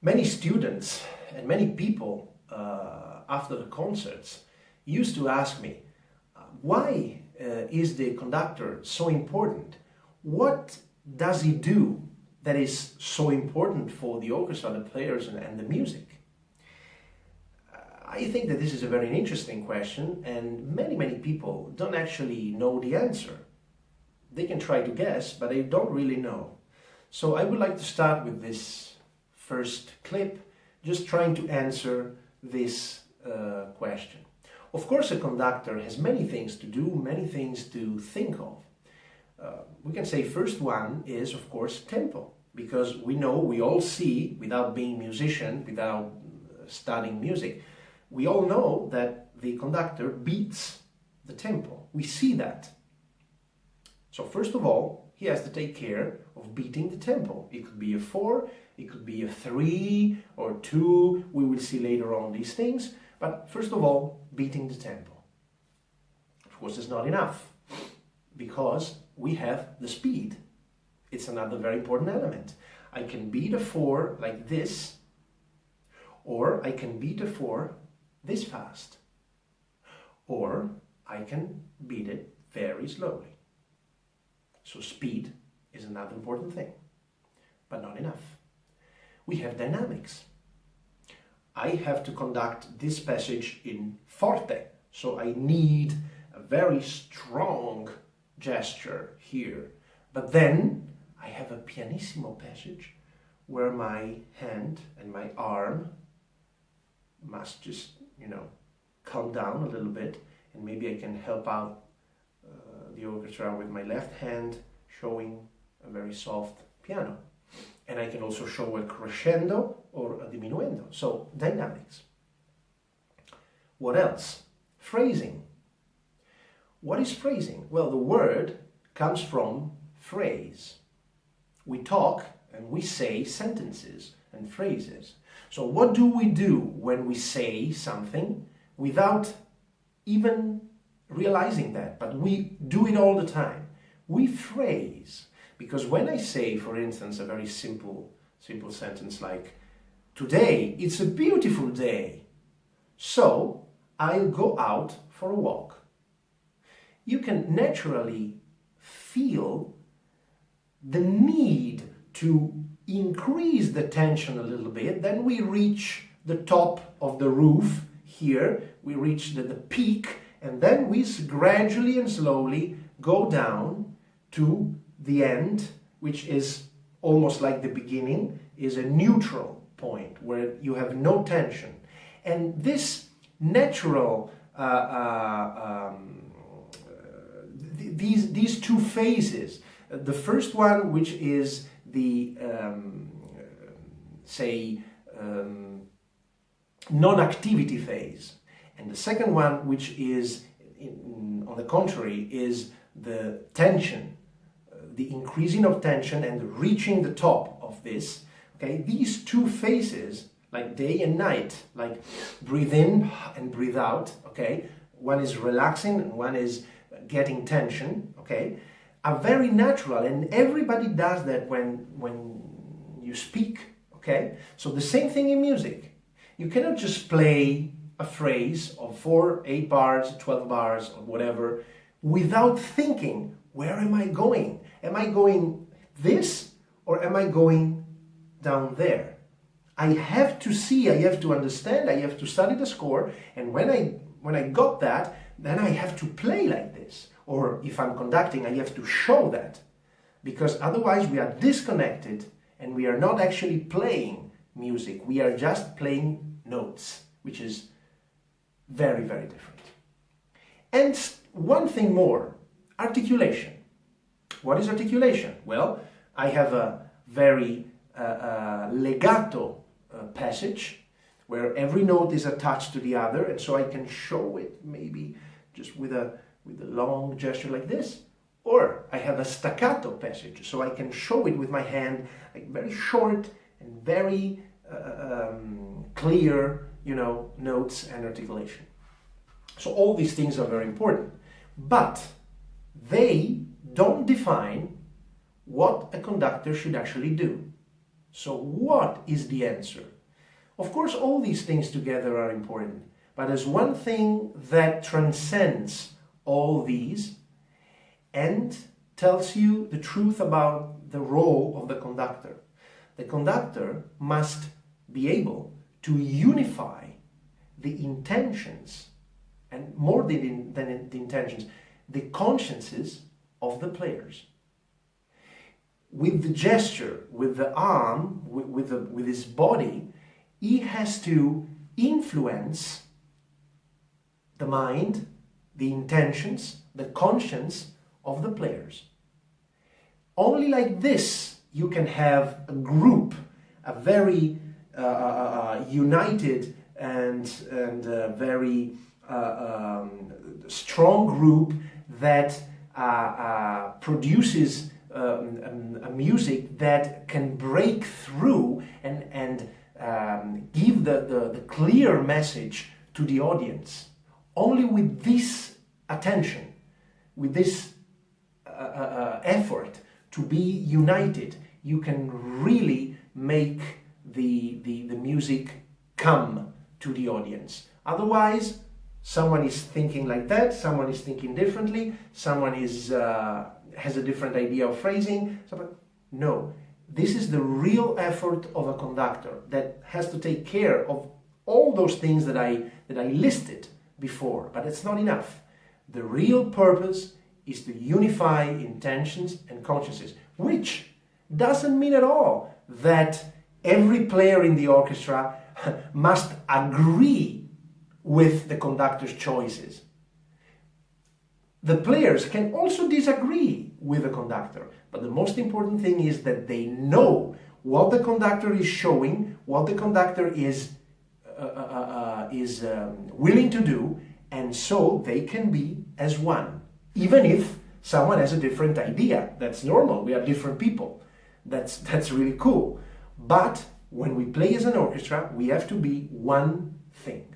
Many students and many people after the concerts used to ask me, why is the conductor so important? What does he do that is so important for the orchestra, the players and the music? I think that this is a very interesting question, and many people don't actually know the answer. They can try to guess, but they don't really know. So I would like to start with this first clip, just trying to answer this question. Of course, a conductor has many things to do, many things to think of. We can say first one is, of course, tempo, because we know, we all see, without being musician, without studying music, we all know that the conductor beats the tempo. We see that. So first of all, he has to take care of beating the tempo. It could be a 4, it could be a 3 or 2. We will see later on these things. But first of all, beating the tempo. Of course, it's not enough, because we have the speed. It's another very important element. I can beat a 4 like this, or I can beat a 4 this fast, or I can beat it very slowly. So speed is another important thing, but not enough. We have dynamics. I have to conduct this passage in forte, so I need a very strong gesture here. But then I have a pianissimo passage where my hand and my arm must just, calm down a little bit, and maybe I can help out the orchestra with my left hand showing a very soft piano. And I can also show a crescendo or a diminuendo. So dynamics. What else? Phrasing. What is phrasing? Well, the word comes from phrase. We talk and we say sentences and phrases. So what do we do when we say something without even realizing that? But we do it all the time. We phrase. Because when I say, for instance, a very simple sentence like, today it's a beautiful day, so I'll go out for a walk. You can naturally feel the need to increase the tension a little bit. Then we reach the top of the roof here, we reach the peak, and then we gradually and slowly go down to the end, which is almost like the beginning, is a neutral point where you have no tension. And this natural, these two phases, the first one, which is the, non-activity phase, and the second one, which is, on the contrary, is the tension, the increasing of tension and reaching the top of this, okay? These two phases, like day and night, like breathe in and breathe out, okay? One is relaxing and one is getting tension, okay? Are very natural, and everybody does that when you speak, okay? So the same thing in music. You cannot just play a phrase of 4, 8 bars, 12 bars, or whatever, without thinking, where am I going? Am I going this, or am I going down there? I have to see, I have to understand, I have to study the score, and when I got that, then I have to play like this. Or if I'm conducting, I have to show that. Because otherwise we are disconnected and we are not actually playing music. We are just playing notes, which is very, very different. And one thing more, articulation. What is articulation? Well, I have a very legato passage where every note is attached to the other, and so I can show it maybe just with a long gesture like this. Or I have a staccato passage, so I can show it with my hand, like very short and very clear, notes and articulation. So all these things are very important, but they don't define what a conductor should actually do. So what is the answer Of course, all these things together are important, but there's one thing that transcends all these and tells you the truth about the role of the conductor. The conductor must be able to unify the intentions, and more than the intentions, the consciences of the players. With the gesture, with the arm, with his body, he has to influence the mind, the intentions, the conscience of the players. Only like this you can have a group, a very united and very strong group that produces a music that can break through and give the clear message to the audience. Only with this attention, with this effort to be united, you can really make the music come to the audience. Otherwise, someone is thinking like that, someone is thinking differently, someone is has a different idea of phrasing. No, this is the real effort of a conductor that has to take care of all those things that I listed before, but it's not enough. The real purpose is to unify intentions and consciences, which doesn't mean at all that every player in the orchestra must agree with the conductor's choices. The players can also disagree with the conductor, but the most important thing is that they know what the conductor is showing, what the conductor is willing to do, and so they can be as one. Even if someone has a different idea, that's normal. We are different people. That's really cool. But when we play as an orchestra, we have to be one thing.